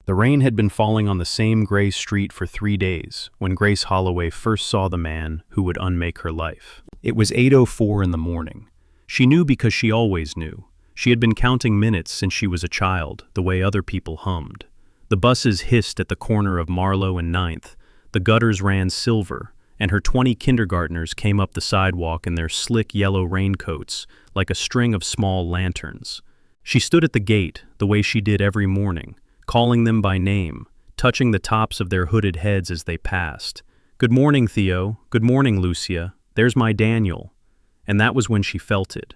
The rain had been falling on the same gray street for 3 days when Grace Holloway first saw the man who would unmake her life. It was 8:04 in the morning. She knew because she always knew. She had been counting minutes since she was a child, the way other people hummed. The buses hissed at the corner of Marlow and 9th, the gutters ran silver, and her 20 kindergartners came up the sidewalk in their slick yellow raincoats like a string of small lanterns. She stood at the gate the way she did every morning, calling them by name, touching the tops of their hooded heads as they passed. "Good morning, Theo. Good morning, Lucia. There's my Daniel." And that was when she felt it,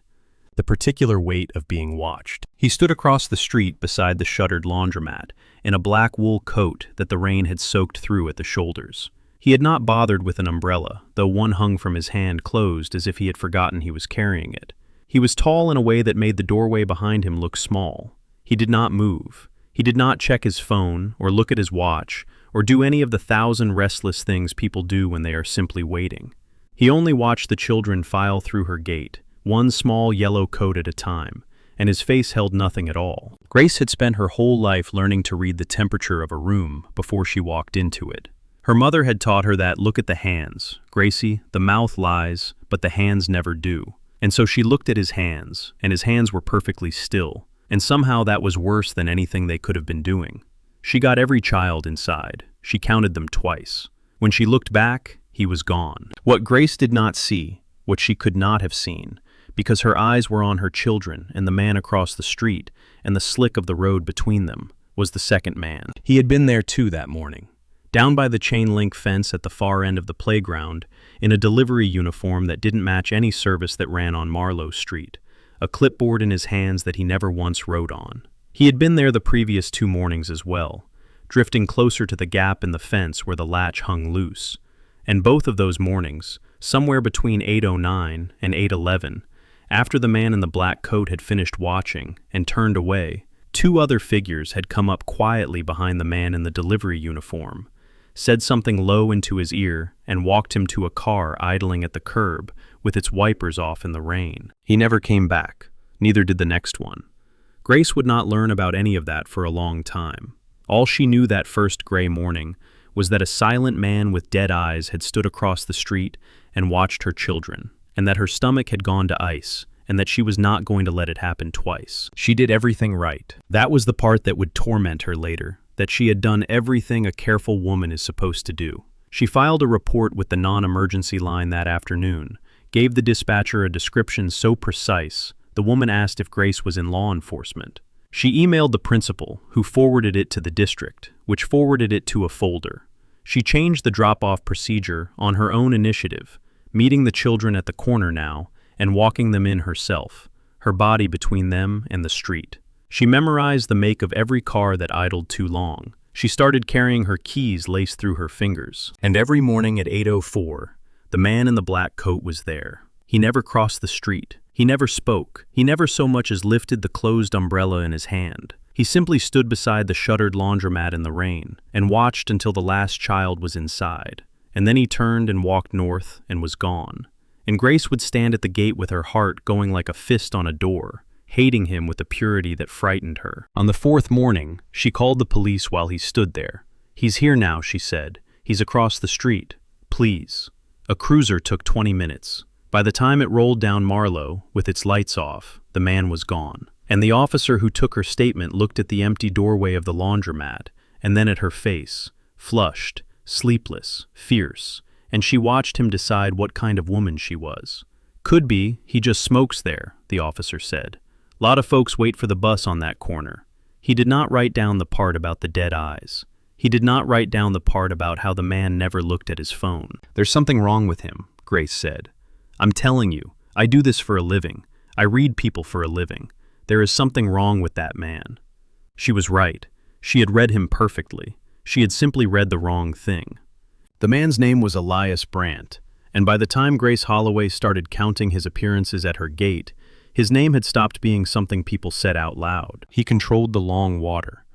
the particular weight of being watched. He stood across the street beside the shuttered laundromat, in a black wool coat that the rain had soaked through at the shoulders. He had not bothered with an umbrella, though one hung from his hand closed as if he had forgotten he was carrying it. He was tall in a way that made the doorway behind him look small. He did not move. He did not check his phone, or look at his watch, or do any of the 1,000 restless things people do when they are simply waiting. He only watched the children file through her gate, one small yellow coat at a time, and his face held nothing at all. Grace had spent her whole life learning to read the temperature of a room before she walked into it. Her mother had taught her that, look at the hands. Gracie, the mouth lies, but the hands never do. And so she looked at his hands, and his hands were perfectly still, and somehow that was worse than anything they could have been doing. She got every child inside. She counted them twice. When she looked back, he was gone. What Grace did not see, what she could not have seen, because her eyes were on her children and the man across the street and the slick of the road between them, was the second man. He had been there too that morning, down by the chain-link fence at the far end of the playground, in a delivery uniform that didn't match any service that ran on Marlow Street, a clipboard in his hands that he never once wrote on. He had been there the previous 2 mornings as well, drifting closer to the gap in the fence where the latch hung loose. And both of those mornings, somewhere between 8:09 and 8:11, after the man in the black coat had finished watching and turned away, 2 other figures had come up quietly behind the man in the delivery uniform, said something low into his ear, and walked him to a car idling at the curb with its wipers off in the rain. He never came back, neither did the next one. Grace would not learn about any of that for a long time. All she knew that first gray morning was that a silent man with dead eyes had stood across the street and watched her children, and that her stomach had gone to ice, and that she was not going to let it happen twice. She did everything right. That was the part that would torment her later, that she had done everything a careful woman is supposed to do. She filed a report with the non-emergency line that afternoon, gave the dispatcher a description so precise, the woman asked if Grace was in law enforcement. She emailed the principal, who forwarded it to the district, which forwarded it to a folder. She changed the drop-off procedure on her own initiative, meeting the children at the corner now and walking them in herself, her body between them and the street. She memorized the make of every car that idled too long. She started carrying her keys laced through her fingers. And every morning at 8:04, the man in the black coat was there. He never crossed the street. He never spoke. He never so much as lifted the closed umbrella in his hand. He simply stood beside the shuttered laundromat in the rain and watched until the last child was inside. And then he turned and walked north and was gone. And Grace would stand at the gate with her heart going like a fist on a door, hating him with a purity that frightened her. On the 4th morning, she called the police while he stood there. "He's here now," she said. "He's across the street. Please." A cruiser took 20 minutes. By the time it rolled down Marlow, with its lights off, the man was gone. And the officer who took her statement looked at the empty doorway of the laundromat, and then at her face, flushed, sleepless, fierce, and she watched him decide what kind of woman she was. "Could be, he just smokes there," the officer said. "Lot of folks wait for the bus on that corner." He did not write down the part about the dead eyes. He did not write down the part about how the man never looked at his phone. "There's something wrong with him," Grace said. "I'm telling you, I do this for a living. I read people for a living. There is something wrong with that man." She was right. She had read him perfectly. She had simply read the wrong thing. The man's name was Elias Brandt, and by the time Grace Holloway started counting his appearances at her gate, his name had stopped being something people said out loud. He controlled the long water,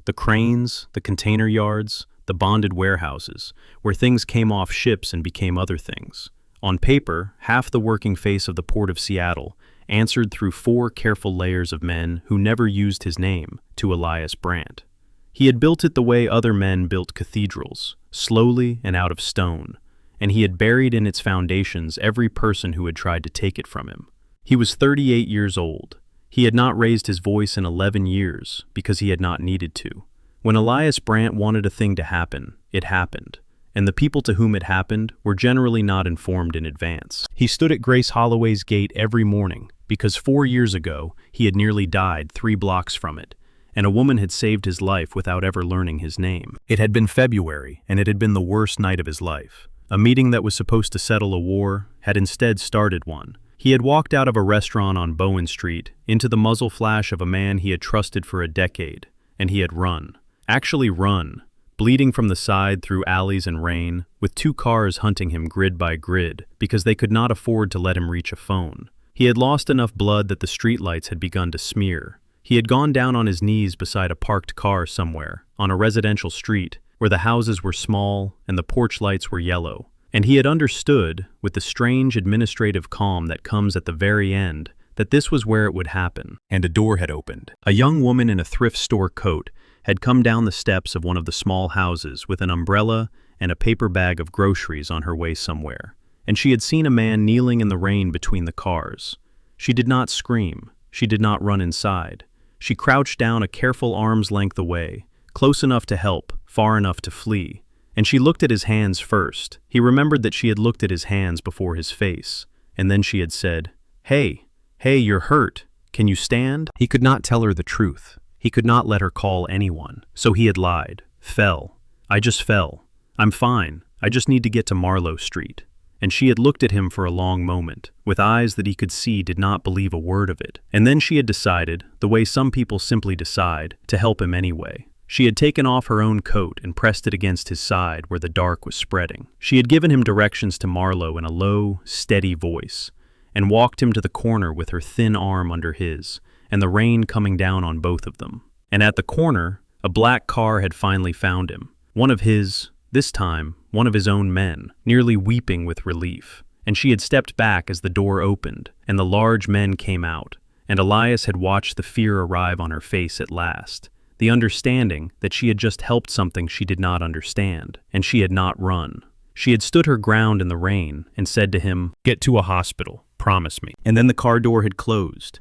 the cranes, the container yards, the bonded warehouses, where things came off ships and became other things. On paper, half the working face of the Port of Seattle answered through 4 careful layers of men who never used his name to Elias Brandt. He had built it the way other men built cathedrals, slowly and out of stone, and he had buried in its foundations every person who had tried to take it from him. He was 38 years old. He had not raised his voice in 11 years because he had not needed to. When Elias Brandt wanted a thing to happen, it happened, and the people to whom it happened were generally not informed in advance. He stood at Grace Holloway's gate every morning because 4 years ago he had nearly died 3 blocks from it, and a woman had saved his life without ever learning his name. It had been February, and it had been the worst night of his life. A meeting that was supposed to settle a war had instead started one. He had walked out of a restaurant on Bowen Street into the muzzle flash of a man he had trusted for a decade, and he had run. Actually run, bleeding from the side through alleys and rain, with 2 cars hunting him grid by grid because they could not afford to let him reach a phone. He had lost enough blood that the streetlights had begun to smear. He had gone down on his knees beside a parked car somewhere, on a residential street, where the houses were small and the porch lights were yellow. And he had understood, with the strange administrative calm that comes at the very end, that this was where it would happen. And a door had opened. A young woman in a thrift store coat had come down the steps of one of the small houses with an umbrella and a paper bag of groceries on her way somewhere. And she had seen a man kneeling in the rain between the cars. She did not scream. She did not run inside. She crouched down a careful arm's length away, close enough to help, far enough to flee. And she looked at his hands first. He remembered that she had looked at his hands before his face. And then she had said, "Hey, you're hurt. Can you stand?" He could not tell her the truth. He could not let her call anyone. So he had lied. Fell. I just fell. I'm fine. I just need to get to Marlowe Street. And she had looked at him for a long moment, with eyes that he could see did not believe a word of it. And then she had decided, the way some people simply decide, to help him anyway. She had taken off her own coat and pressed it against his side where the dark was spreading. She had given him directions to Marlowe in a low, steady voice, and walked him to the corner with her thin arm under his, and the rain coming down on both of them. And at the corner, a black car had finally found him. One of his, this time, one of his own men, nearly weeping with relief. And she had stepped back as the door opened, and the large men came out, and Elias had watched the fear arrive on her face at last. The understanding that she had just helped something she did not understand, and she had not run. She had stood her ground in the rain and said to him, "Get to a hospital, promise me." And then the car door had closed,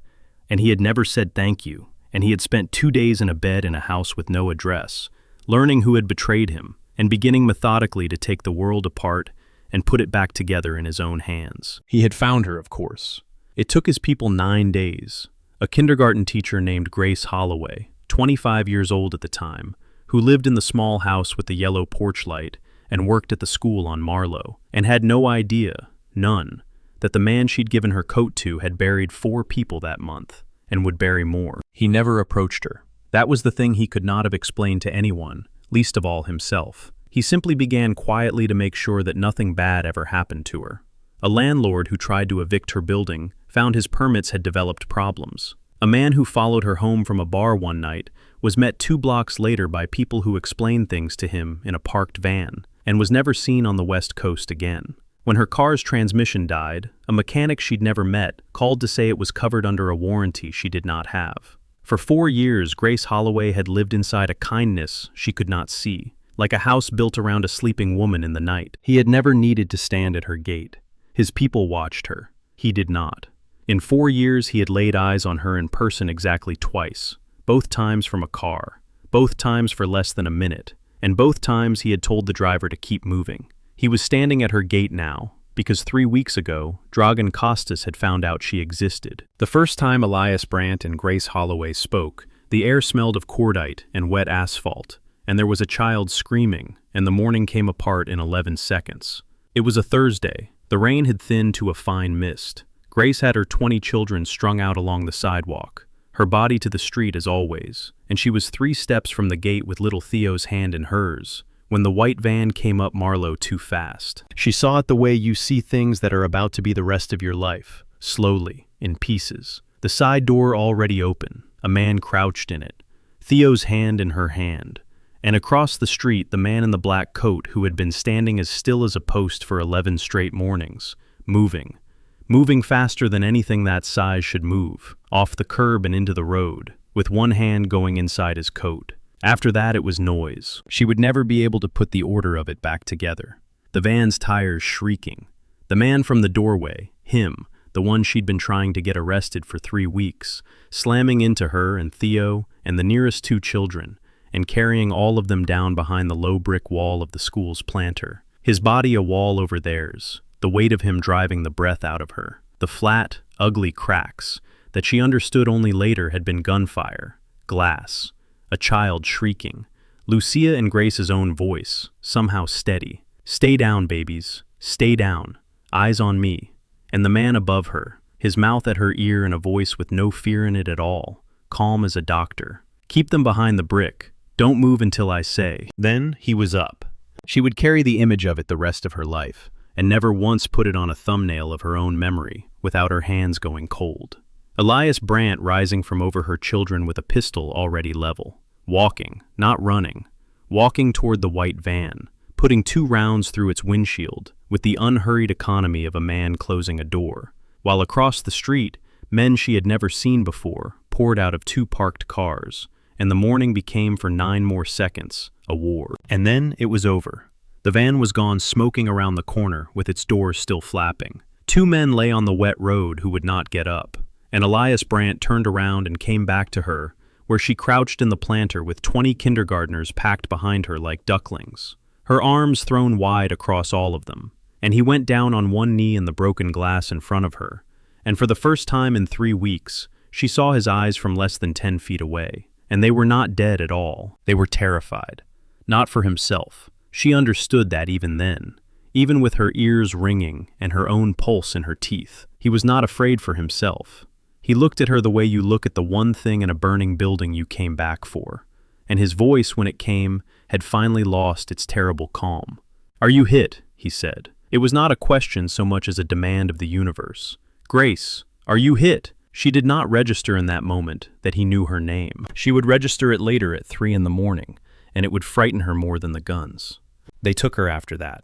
and he had never said thank you, and he had spent 2 days in a bed in a house with no address, learning who had betrayed him, and beginning methodically to take the world apart and put it back together in his own hands. He had found her, of course. It took his people 9 days. A kindergarten teacher named Grace Holloway, 25 years old at the time, who lived in the small house with the yellow porch light and worked at the school on Marlowe, and had no idea, none, that the man she'd given her coat to had buried 4 people that month, and would bury more. He never approached her. That was the thing he could not have explained to anyone, least of all himself. He simply began quietly to make sure that nothing bad ever happened to her. A landlord who tried to evict her building found his permits had developed problems. A man who followed her home from a bar one night was met 2 blocks later by people who explained things to him in a parked van, and was never seen on the West Coast again. When her car's transmission died, a mechanic she'd never met called to say it was covered under a warranty she did not have. For 4 years, Grace Holloway had lived inside a kindness she could not see, like a house built around a sleeping woman in the night. He had never needed to stand at her gate. His people watched her. He did not. In 4 years, he had laid eyes on her in person exactly twice, both times from a car, both times for less than a minute, and both times he had told the driver to keep moving. He was standing at her gate now, because 3 weeks ago, Dragan Kostas had found out she existed. The first time Elias Brandt and Grace Holloway spoke, the air smelled of cordite and wet asphalt, and there was a child screaming, and the morning came apart in 11 seconds. It was a Thursday. The rain had thinned to a fine mist. Grace had her 20 children strung out along the sidewalk, her body to the street as always, and she was 3 steps from the gate with little Theo's hand in hers, when the white van came up Marlowe too fast. She saw it the way you see things that are about to be the rest of your life, slowly, in pieces. The side door already open, a man crouched in it, Theo's hand in her hand, and across the street the man in the black coat who had been standing as still as a post for 11 straight mornings, moving faster than anything that size should move, off the curb and into the road, with one hand going inside his coat. After that, it was noise. She would never be able to put the order of it back together. The van's tires shrieking. The man from the doorway, him, the one she'd been trying to get arrested for 3 weeks, slamming into her and Theo and the nearest 2 children, and carrying all of them down behind the low brick wall of the school's planter. His body a wall over theirs, the weight of him driving the breath out of her. The flat, ugly cracks that she understood only later had been gunfire, glass, a child shrieking, Lucia and Grace's own voice, somehow steady. "Stay down, babies. Stay down. Eyes on me." And the man above her, his mouth at her ear and a voice with no fear in it at all, calm as a doctor. "Keep them behind the brick. Don't move until I say." Then he was up. She would carry the image of it the rest of her life, and never once put it on a thumbnail of her own memory without her hands going cold. Elias Brandt rising from over her children with a pistol already level. Walking, not running. Walking toward the white van, putting 2 rounds through its windshield with the unhurried economy of a man closing a door, while across the street, men she had never seen before poured out of 2 parked cars, and the morning became for 9 more seconds a war. And then it was over. The van was gone smoking around the corner with its doors still flapping. 2 men lay on the wet road who would not get up, and Elias Brandt turned around and came back to her, where she crouched in the planter with 20 kindergartners packed behind her like ducklings, her arms thrown wide across all of them. And he went down on one knee in the broken glass in front of her, and for the first time in 3 weeks, she saw his eyes from less than 10 feet away, and they were not dead at all. They were terrified. Not for himself. She understood that even then, even with her ears ringing and her own pulse in her teeth. He was not afraid for himself. He looked at her the way you look at the one thing in a burning building you came back for, and his voice, when it came, had finally lost its terrible calm. "Are you hit?" he said. It was not a question so much as a demand of the universe. "Grace, are you hit?" She did not register in that moment that he knew her name. She would register it later at 3 in the morning, and it would frighten her more than the guns. They took her after that.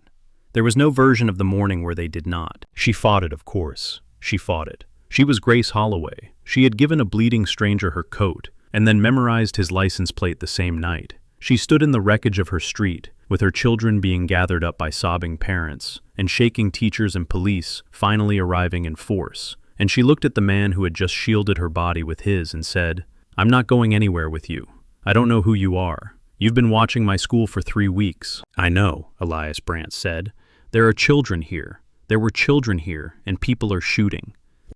There was no version of the morning where they did not. She fought it, of course. She fought it. She was Grace Holloway. She had given a bleeding stranger her coat, and then memorized his license plate the same night. She stood in the wreckage of her street, with her children being gathered up by sobbing parents, and shaking teachers and police finally arriving in force, and she looked at the man who had just shielded her body with his and said, "I'm not going anywhere with you. I don't know who you are. You've been watching my school for 3 weeks." "I know," Elias Brandt said. "There are children here. There were children here, and people are shooting."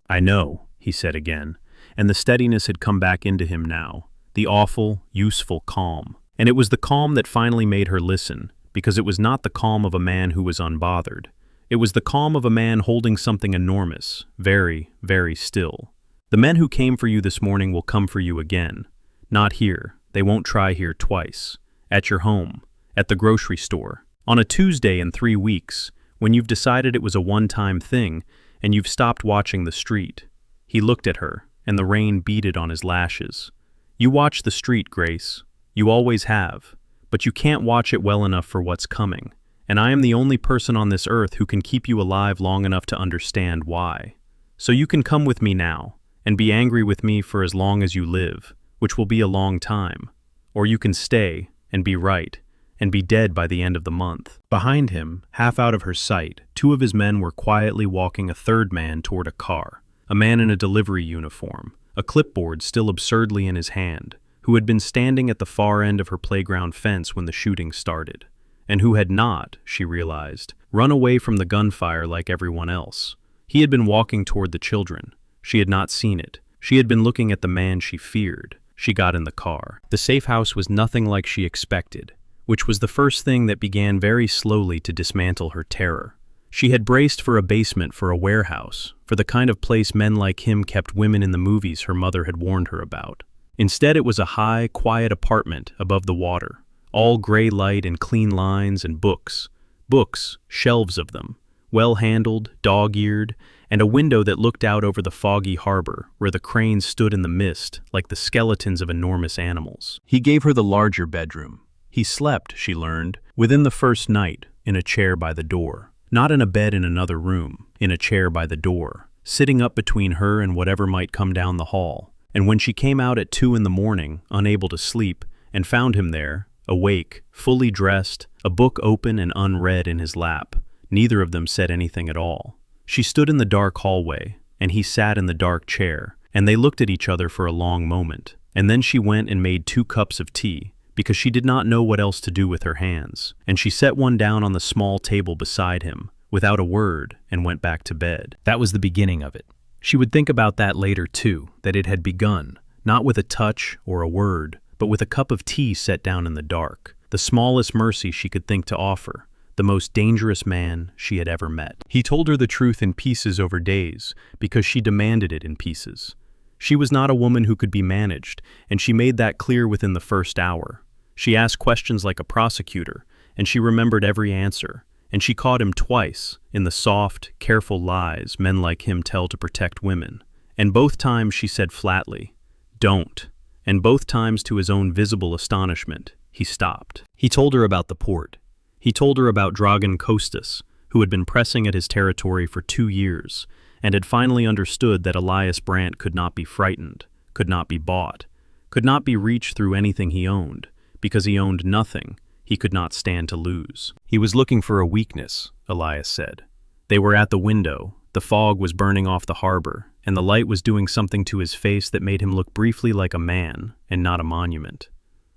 "I know," he said again, and the steadiness had come back into him now, the awful, useful calm. And it was the calm that finally made her listen, because it was not the calm of a man who was unbothered. It was the calm of a man holding something enormous, very, very still. "The men who came for you this morning will come for you again. Not here. They won't try here twice. At your home. At the grocery store. On a Tuesday in 3 weeks, when you've decided it was a one-time thing, and you've stopped watching the street." He looked at her, and the rain beaded on his lashes. "You watch the street, Grace. You always have. But you can't watch it well enough for what's coming. And I am the only person on this earth who can keep you alive long enough to understand why. So you can come with me now, and be angry with me for as long as you live, which will be a long time. Or you can stay, and be right, and be dead by the end of the month." Behind him, half out of her sight, 2 of his men were quietly walking a third man toward a car, a man in a delivery uniform, a clipboard still absurdly in his hand, who had been standing at the far end of her playground fence when the shooting started, and who had not, she realized, run away from the gunfire like everyone else. He had been walking toward the children. She had not seen it. She had been looking at the man she feared. She got in the car. The safe house was nothing like she expected, which was the first thing that began very slowly to dismantle her terror. She had braced for a basement, for a warehouse, for the kind of place men like him kept women in the movies her mother had warned her about. Instead, it was a high, quiet apartment above the water, all gray light and clean lines and books. Books, shelves of them, well-handled, dog-eared, and a window that looked out over the foggy harbor where the cranes stood in the mist like the skeletons of enormous animals. He gave her the larger bedroom. He slept, she learned, within the first night, in a chair by the door. Not in a bed in another room, in a chair by the door, sitting up between her and whatever might come down the hall. And when she came out at 2 in the morning, unable to sleep, and found him there, awake, fully dressed, a book open and unread in his lap. Neither of them said anything at all. She stood in the dark hallway, and he sat in the dark chair, and they looked at each other for a long moment. And then she went and made 2 cups of tea, because she did not know what else to do with her hands, and she set one down on the small table beside him, without a word, and went back to bed. That was the beginning of it. She would think about that later too, that it had begun, not with a touch or a word, but with a cup of tea set down in the dark, the smallest mercy she could think to offer, the most dangerous man she had ever met. He told her the truth in pieces over days, because she demanded it in pieces. She was not a woman who could be managed, and she made that clear within the first hour. She asked questions like a prosecutor, and she remembered every answer, and she caught him twice in the soft, careful lies men like him tell to protect women. And both times she said flatly, "Don't." And both times, to his own visible astonishment, he stopped. He told her about the port. He told her about Dragan Kostas, who had been pressing at his territory for 2 years, and had finally understood that Elias Brandt could not be frightened, could not be bought, could not be reached through anything he owned, because he owned nothing he could not stand to lose. He was looking for a weakness, Elias said. They were at the window, the fog was burning off the harbor, and the light was doing something to his face that made him look briefly like a man and not a monument.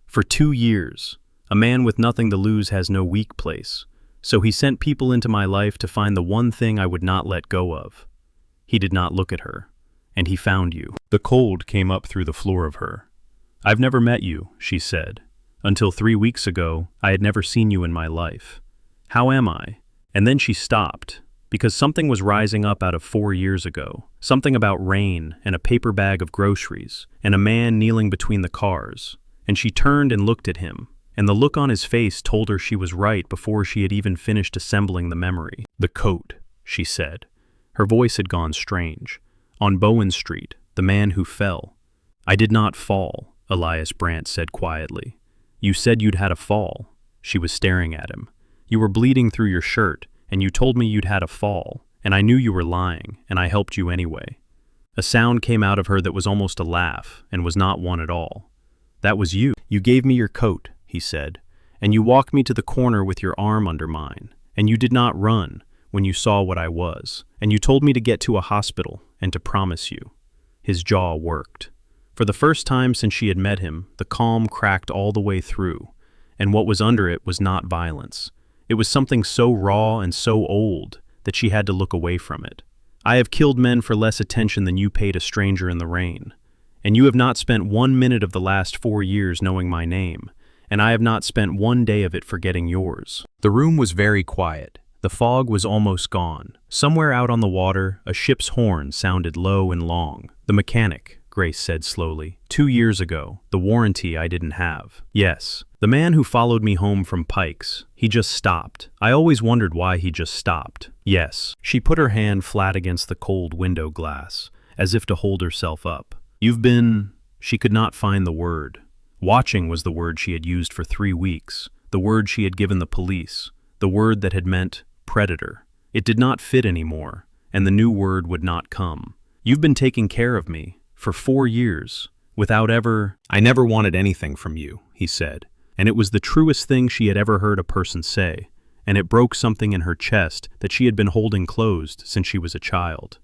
For 2 years, a man with nothing to lose has no weak place, so he sent people into my life to find the one thing I would not let go of. He did not look at her, and he found you. The cold came up through the floor of her. "I've never met you," she said. "Until 3 weeks ago, I had never seen you in my life. How am I?" And then she stopped, because something was rising up out of 4 years ago, something about rain and a paper bag of groceries, and a man kneeling between the cars. And she turned and looked at him, and the look on his face told her she was right before she had even finished assembling the memory. "The coat," she said. Her voice had gone strange. "On Bowen Street, the man who fell." "I did not fall," Elias Brandt said quietly. "You said you'd had a fall." She was staring at him. "You were bleeding through your shirt, and you told me you'd had a fall, and I knew you were lying, and I helped you anyway." A sound came out of her that was almost a laugh, and was not one at all. "That was you. You gave me your coat," he said, "and you walked me to the corner with your arm under mine, and you did not run when you saw what I was, and you told me to get to a hospital and to promise you." His jaw worked. For the first time since she had met him, the calm cracked all the way through, and what was under it was not violence. It was something so raw and so old that she had to look away from it. "I have killed men for less attention than you paid a stranger in the rain, and you have not spent 1 minute of the last 4 years knowing my name, and I have not spent 1 day of it forgetting yours." The room was very quiet. The fog was almost gone. Somewhere out on the water, a ship's horn sounded low and long. "The mechanic," Grace said slowly. 2 years ago, the warranty I didn't have." "Yes. The man who followed me home from Pikes. He just stopped. I always wondered why he just stopped." "Yes." She put her hand flat against the cold window glass, as if to hold herself up. "You've been—" She could not find the word. Watching was the word she had used for 3 weeks, the word she had given the police, the word that had meant predator. It did not fit anymore, and the new word would not come. "You've been taking care of me for 4 years, without ever—" "I never wanted anything from you," he said, and it was the truest thing she had ever heard a person say, and it broke something in her chest that she had been holding closed since she was a child.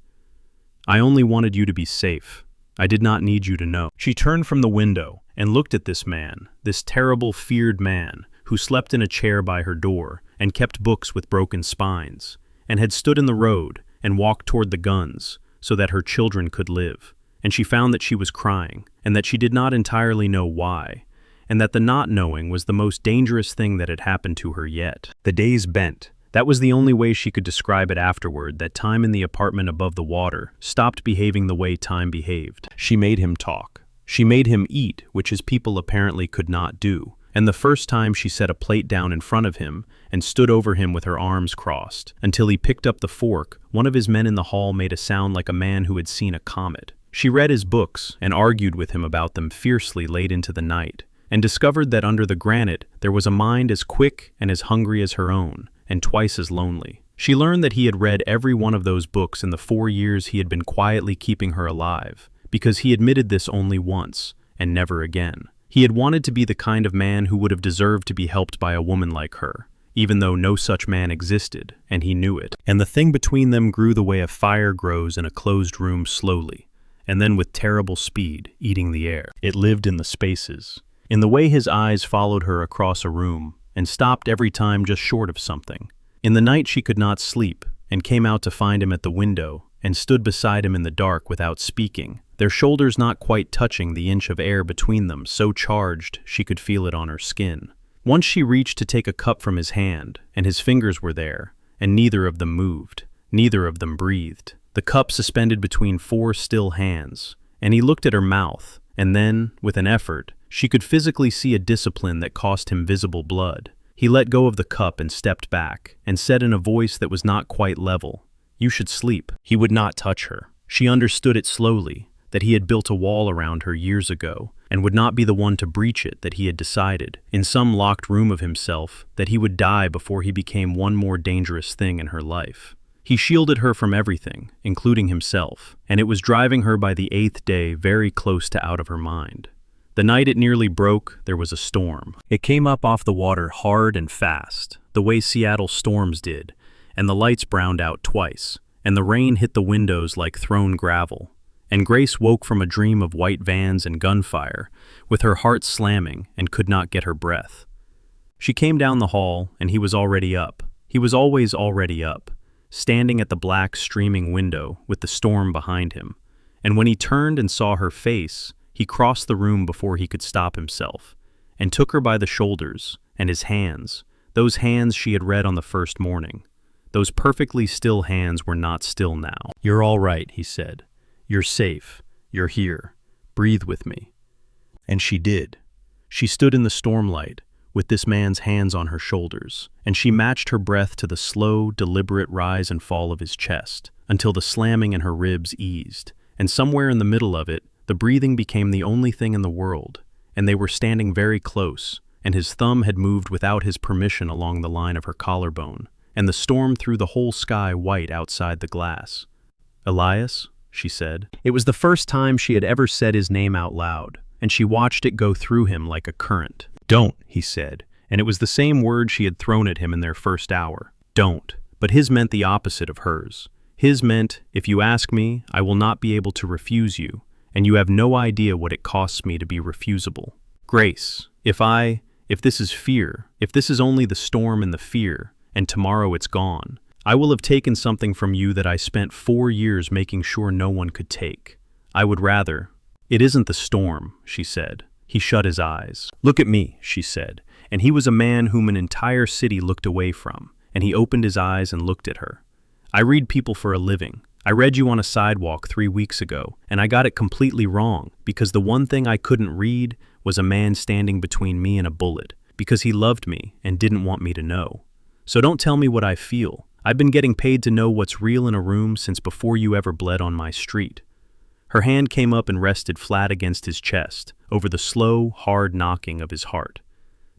"I only wanted you to be safe. I did not need you to know." She turned from the window and looked at this man, this terrible, feared man, who slept in a chair by her door and kept books with broken spines, and had stood in the road and walked toward the guns so that her children could live. And she found that she was crying, and that she did not entirely know why, and that the not knowing was the most dangerous thing that had happened to her yet. The days bent. That was the only way she could describe it afterward, that time in the apartment above the water stopped behaving the way time behaved. She made him talk. She made him eat, which his people apparently could not do. And the first time she set a plate down in front of him and stood over him with her arms crossed. Until he picked up the fork, one of his men in the hall made a sound like a man who had seen a comet. She read his books and argued with him about them fiercely late into the night, and discovered that under the granite there was a mind as quick and as hungry as her own, and twice as lonely. She learned that he had read every one of those books in the 4 years he had been quietly keeping her alive, because he admitted this only once, and never again. He had wanted to be the kind of man who would have deserved to be helped by a woman like her, even though no such man existed, and he knew it. And the thing between them grew the way a fire grows in a closed room slowly, and then with terrible speed, eating the air. It lived in the spaces, in the way his eyes followed her across a room, and stopped every time just short of something. In the night she could not sleep, and came out to find him at the window, and stood beside him in the dark without speaking, their shoulders not quite touching the inch of air between them, so charged she could feel it on her skin. Once she reached to take a cup from his hand, and his fingers were there, and neither of them moved, neither of them breathed. The cup suspended between 4 still hands, and he looked at her mouth, and then, with an effort, she could physically see a discipline that cost him visible blood. He let go of the cup and stepped back, and said in a voice that was not quite level, "You should sleep." He would not touch her. She understood it slowly, that he had built a wall around her years ago, and would not be the one to breach it, that he had decided, in some locked room of himself, that he would die before he became one more dangerous thing in her life. He shielded her from everything, including himself, and it was driving her by the 8th day very close to out of her mind. The night it nearly broke, there was a storm. It came up off the water hard and fast, the way Seattle storms did, and the lights browned out twice, and the rain hit the windows like thrown gravel. And Grace woke from a dream of white vans and gunfire, with her heart slamming and could not get her breath. She came down the hall, and he was already up. He was always already up, standing at the black streaming window with the storm behind him. And when he turned and saw her face, he crossed the room before he could stop himself, and took her by the shoulders, and his hands, those hands she had read on the first morning. Those perfectly still hands were not still now. "You're all right," he said. "You're safe. You're here. Breathe with me." And she did. She stood in the stormlight, with this man's hands on her shoulders, and she matched her breath to the slow, deliberate rise and fall of his chest, until the slamming in her ribs eased, and somewhere in the middle of it, the breathing became the only thing in the world, and they were standing very close, and his thumb had moved without his permission along the line of her collarbone, and the storm threw the whole sky white outside the glass. "Elias?" she said. It was the first time she had ever said his name out loud, and she watched it go through him like a current. "Don't," he said, and it was the same word she had thrown at him in their first hour. Don't. But his meant the opposite of hers. His meant, if you ask me, I will not be able to refuse you, and you have no idea what it costs me to be refusable. Grace, if this is fear, if this is only the storm and the fear, and tomorrow it's gone, I will have taken something from you that I spent 4 years making sure no one could take. I would rather—" "It isn't the storm," she said. He shut his eyes. "Look at me," she said, and he was a man whom an entire city looked away from, and he opened his eyes and looked at her. "I read people for a living. I read you on a sidewalk 3 weeks ago, and I got it completely wrong, because the one thing I couldn't read was a man standing between me and a bullet, because he loved me and didn't want me to know. So don't tell me what I feel. I've been getting paid to know what's real in a room since before you ever bled on my street." Her hand came up and rested flat against his chest, over the slow, hard knocking of his heart.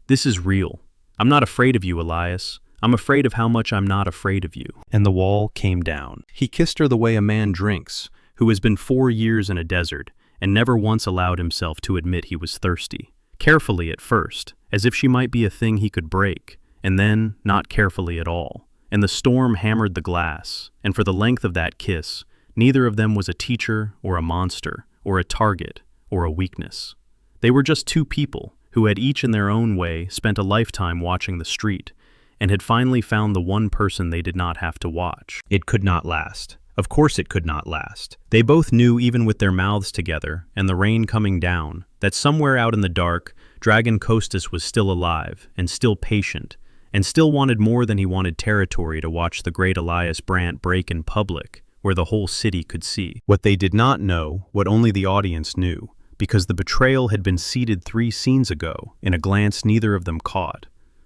"This is real. I'm not afraid of you, Elias. I'm afraid of how much I'm not afraid of you." And the wall came down. He kissed her the way a man drinks, who has been 4 years in a desert, and never once allowed himself to admit he was thirsty. Carefully at first, as if she might be a thing he could break, and then not carefully at all. And the storm hammered the glass, and for the length of that kiss, neither of them was a teacher or a monster or a target or a weakness. They were just 2 people who had each in their own way spent a lifetime watching the street, and had finally found the one person they did not have to watch. It could not last. Of course it could not last. They both knew, even with their mouths together and the rain coming down, that somewhere out in the dark, Dragon Costas was still alive and still patient, and still wanted more than he wanted territory to watch the great Elias Brandt break in public, where the whole city could see. What they did not know, what only the audience knew, because the betrayal had been seeded 3 scenes ago, in a glance neither of them caught,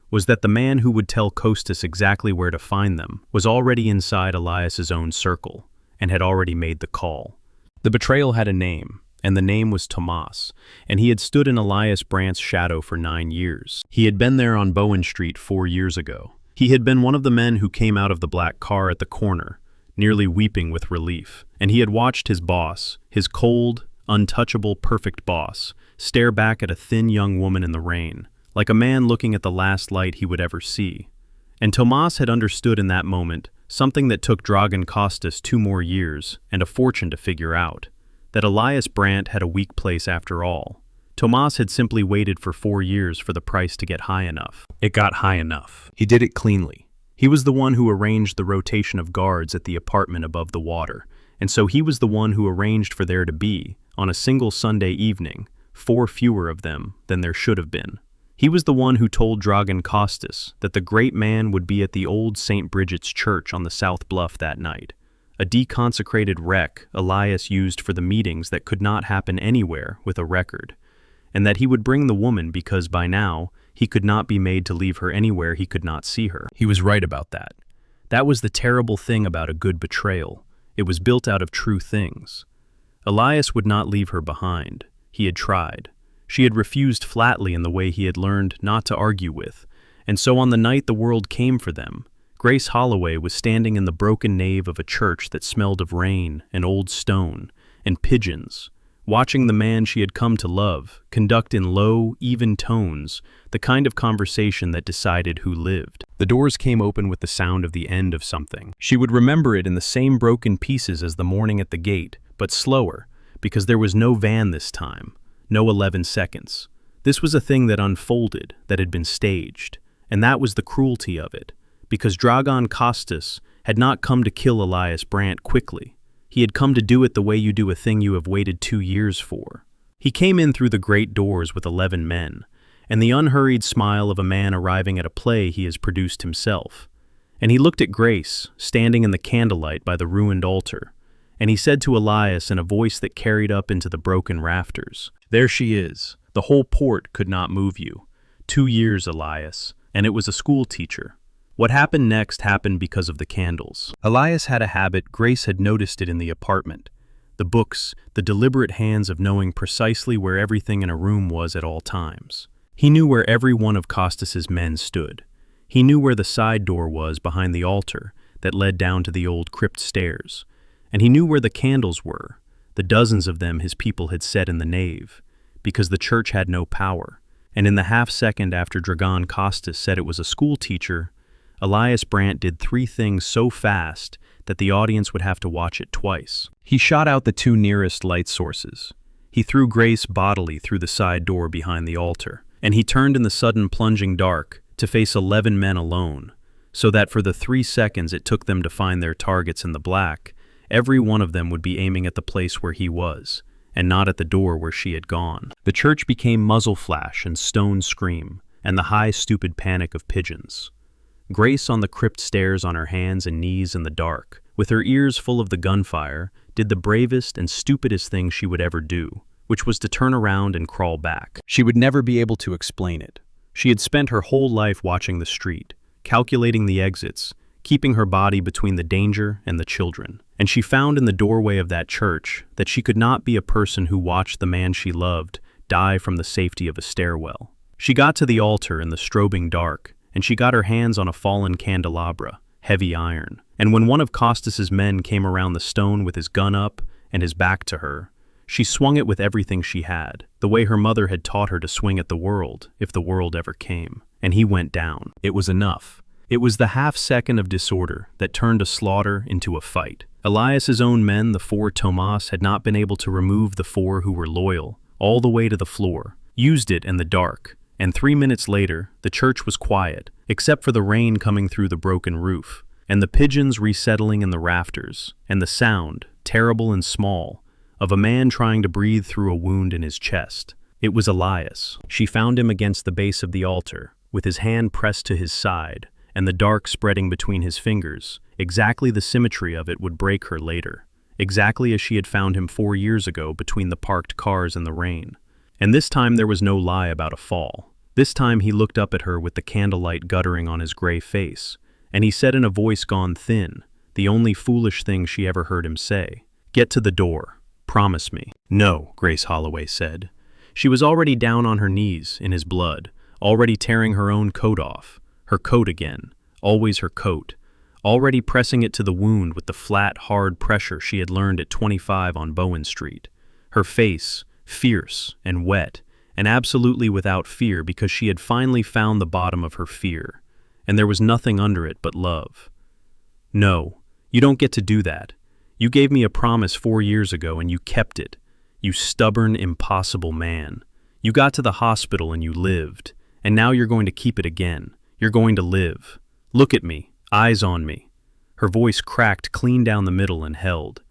was that the man who would tell Costas exactly where to find them was already inside Elias's own circle, and had already made the call. The betrayal had a name, and the name was Tomas, and he had stood in Elias Brandt's shadow for 9 years. He had been there on Bowen Street 4 years ago. He had been one of the men who came out of the black car at the corner, nearly weeping with relief, and he had watched his boss, his cold, untouchable, perfect boss, stare back at a thin young woman in the rain, like a man looking at the last light he would ever see. And Tomas had understood in that moment something that took Dragan Kostas 2 more years and a fortune to figure out, that Elias Brandt had a weak place after all. Tomas had simply waited for 4 years for the price to get high enough. It got high enough. He did it cleanly. He was the one who arranged the rotation of guards at the apartment above the water, and so he was the one who arranged for there to be, on a single Sunday evening, 4 fewer of them than there should have been. He was the one who told Dragan Kostas that the great man would be at the old St. Bridget's Church on the South Bluff that night, a deconsecrated wreck Elias used for the meetings that could not happen anywhere with a record, and that he would bring the woman because by now he could not be made to leave her anywhere he could not see her. He was right about that. That was the terrible thing about a good betrayal. It was built out of true things. Elias would not leave her behind. He had tried. She had refused flatly in the way he had learned not to argue with, and so on the night the world came for them, Grace Holloway was standing in the broken nave of a church that smelled of rain and old stone and pigeons, watching the man she had come to love conduct in low, even tones the kind of conversation that decided who lived. The doors came open with the sound of the end of something. She would remember it in the same broken pieces as the morning at the gate, but slower, because there was no van this time, no 11 seconds. This was a thing that unfolded, that had been staged, and that was the cruelty of it, because Dragan Kostas had not come to kill Elias Brandt quickly. He had come to do it the way you do a thing you have waited 2 years for. He came in through the great doors with 11 men, and the unhurried smile of a man arriving at a play he has produced himself. And he looked at Grace, standing in the candlelight by the ruined altar, and he said to Elias in a voice that carried up into the broken rafters, "There she is. The whole port could not move you. 2 years, Elias, and it was a school teacher." What happened next happened because of the candles. Elias had a habit, Grace had noticed it in the apartment. The books, the deliberate hands of knowing precisely where everything in a room was at all times. He knew where every one of Kostas's men stood. He knew where the side door was behind the altar that led down to the old crypt stairs. And he knew where the candles were, the dozens of them his people had set in the nave, because the church had no power. And in the half-second after Dragan Kostas said it was a school teacher, Elias Brandt did 3 things so fast that the audience would have to watch it twice. He shot out the 2 nearest light sources. He threw Grace bodily through the side door behind the altar, and he turned in the sudden plunging dark to face 11 men alone, so that for the 3 seconds it took them to find their targets in the black, every one of them would be aiming at the place where he was, and not at the door where she had gone. The church became muzzle flash and stone scream, and the high, stupid panic of pigeons. Grace on the crypt stairs on her hands and knees in the dark, with her ears full of the gunfire, did the bravest and stupidest thing she would ever do, which was to turn around and crawl back. She would never be able to explain it. She had spent her whole life watching the street, calculating the exits, keeping her body between the danger and the children. And she found in the doorway of that church that she could not be a person who watched the man she loved die from the safety of a stairwell. She got to the altar in the strobing dark, and she got her hands on a fallen candelabra, heavy iron. And when one of Kostas's men came around the stone with his gun up and his back to her, she swung it with everything she had, the way her mother had taught her to swing at the world, if the world ever came. And he went down. It was enough. It was the half-second of disorder that turned a slaughter into a fight. Elias's own men, the 4 Tomas, had not been able to remove the 4 who were loyal, all the way to the floor, used it in the dark, and 3 minutes later, the church was quiet, except for the rain coming through the broken roof, and the pigeons resettling in the rafters, and the sound, terrible and small, of a man trying to breathe through a wound in his chest. It was Elias. She found him against the base of the altar, with his hand pressed to his side, and the dark spreading between his fingers. Exactly the symmetry of it would break her later, exactly as she had found him 4 years ago between the parked cars in the rain. And this time there was no lie about a fall. This time he looked up at her with the candlelight guttering on his gray face, and he said in a voice gone thin, the only foolish thing she ever heard him say, "Get to the door. Promise me." "No," Grace Holloway said. She was already down on her knees in his blood, already tearing her own coat off, her coat again, always her coat, already pressing it to the wound with the flat, hard pressure she had learned at 25 on Bowen Street. Her face, fierce and wet, and absolutely without fear because she had finally found the bottom of her fear, and there was nothing under it but love. "No, you don't get to do that. You gave me a promise 4 years ago and you kept it. You stubborn, impossible man. You got to the hospital and you lived, and now you're going to keep it again. You're going to live. Look at me, eyes on me." Her voice cracked clean down the middle and held.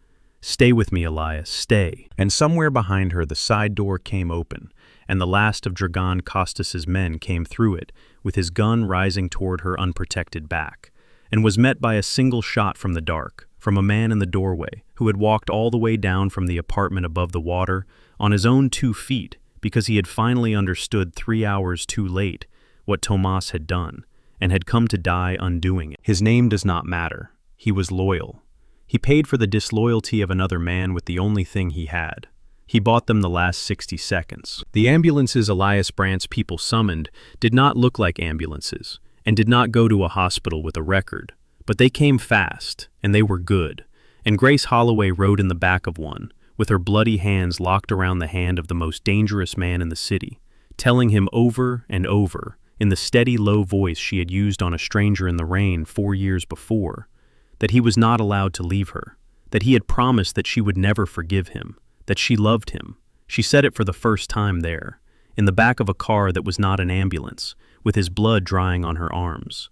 "Stay with me, Elias, stay." And somewhere behind her the side door came open, and the last of Dragan Kostas's men came through it, with his gun rising toward her unprotected back, and was met by a single shot from the dark, from a man in the doorway, who had walked all the way down from the apartment above the water, on his own 2 feet, because he had finally understood 3 hours too late what Tomas had done, and had come to die undoing it. His name does not matter. He was loyal. He paid for the disloyalty of another man with the only thing he had. He bought them the last 60 seconds. The ambulances Elias Brandt's people summoned did not look like ambulances, and did not go to a hospital with a record, but they came fast, and they were good, and Grace Holloway rode in the back of one, with her bloody hands locked around the hand of the most dangerous man in the city, telling him over and over, in the steady low voice she had used on a stranger in the rain 4 years before, that he was not allowed to leave her, that he had promised that she would never forgive him, that she loved him. She said it for the first time there, in the back of a car that was not an ambulance, with his blood drying on her arms.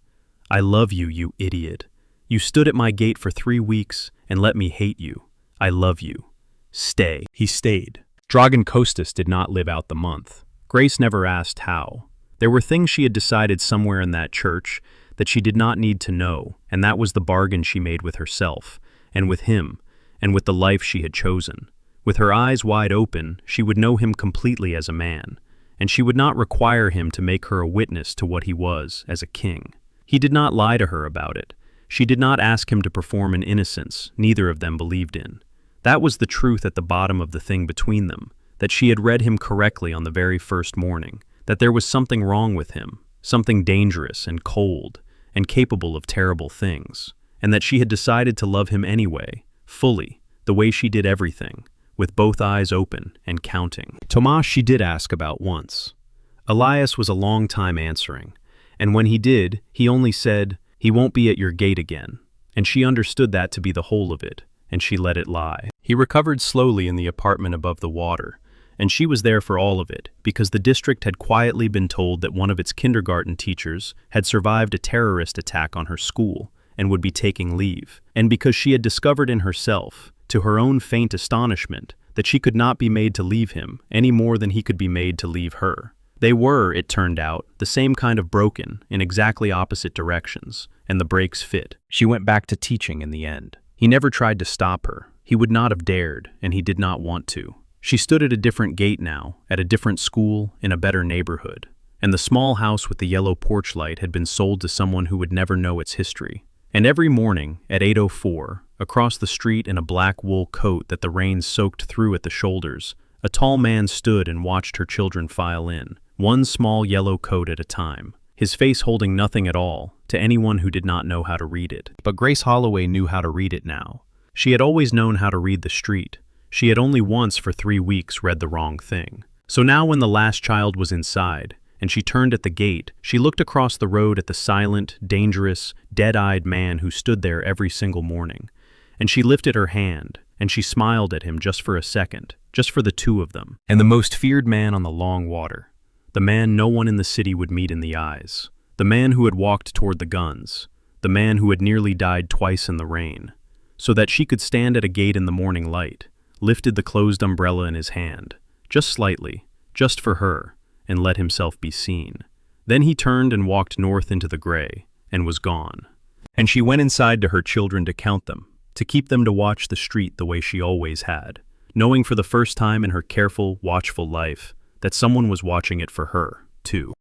"I love you, you idiot. You stood at my gate for 3 weeks and let me hate you. I love you. Stay." He stayed. Dragan Kostas did not live out the month. Grace never asked how. There were things she had decided somewhere in that church that she did not need to know, and that was the bargain she made with herself, and with him, and with the life she had chosen. With her eyes wide open, she would know him completely as a man, and she would not require him to make her a witness to what he was as a king. He did not lie to her about it. She did not ask him to perform an innocence neither of them believed in. That was the truth at the bottom of the thing between them, that she had read him correctly on the very first morning, that there was something wrong with him, something dangerous and cold, and capable of terrible things, and that she had decided to love him anyway, fully, the way she did everything, with both eyes open and counting. Tomas she did ask about once. Elias was a long time answering, and when he did, he only said, "He won't be at your gate again," and she understood that to be the whole of it, and she let it lie. He recovered slowly in the apartment above the water, and she was there for all of it, because the district had quietly been told that one of its kindergarten teachers had survived a terrorist attack on her school and would be taking leave, and because she had discovered in herself, to her own faint astonishment, that she could not be made to leave him any more than he could be made to leave her. They were, it turned out, the same kind of broken, in exactly opposite directions, and the breaks fit. She went back to teaching in the end. He never tried to stop her. He would not have dared, and he did not want to. She stood at a different gate now, at a different school, in a better neighborhood, and the small house with the yellow porch light had been sold to someone who would never know its history. And every morning, at 8:04, across the street in a black wool coat that the rain soaked through at the shoulders, a tall man stood and watched her children file in, one small yellow coat at a time, his face holding nothing at all to anyone who did not know how to read it. But Grace Holloway knew how to read it now. She had always known how to read the street. She had only once for 3 weeks read the wrong thing. So now when the last child was inside, and she turned at the gate, she looked across the road at the silent, dangerous, dead-eyed man who stood there every single morning. And she lifted her hand, and she smiled at him just for a second, just for the two of them. And the most feared man on the long water, the man no one in the city would meet in the eyes, the man who had walked toward the guns, the man who had nearly died twice in the rain, so that she could stand at a gate in the morning light, lifted the closed umbrella in his hand, just slightly, just for her, and let himself be seen. Then he turned and walked north into the gray, and was gone. And she went inside to her children to count them, to keep them to watch the street the way she always had, knowing for the first time in her careful, watchful life that someone was watching it for her, too.